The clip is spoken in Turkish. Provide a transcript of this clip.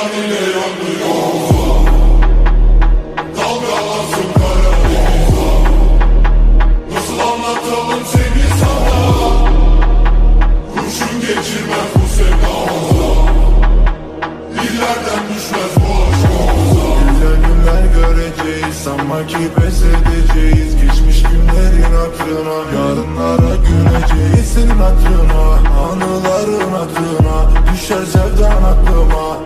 ile yanıyor. Dalgalasın Karadeniz. Nasıl anlatalım seni sana? Kurşun geçirmez bu sevdamıza. İllerden düşmez bu aşkımıza. Güzel günler göreceğiz, sanma ki pes edeceğiz. Geçmiş günlerin hatırına, yarınlara güleceğiz. Senin hatırına, anıların hatırına, düşer sevdan aklıma.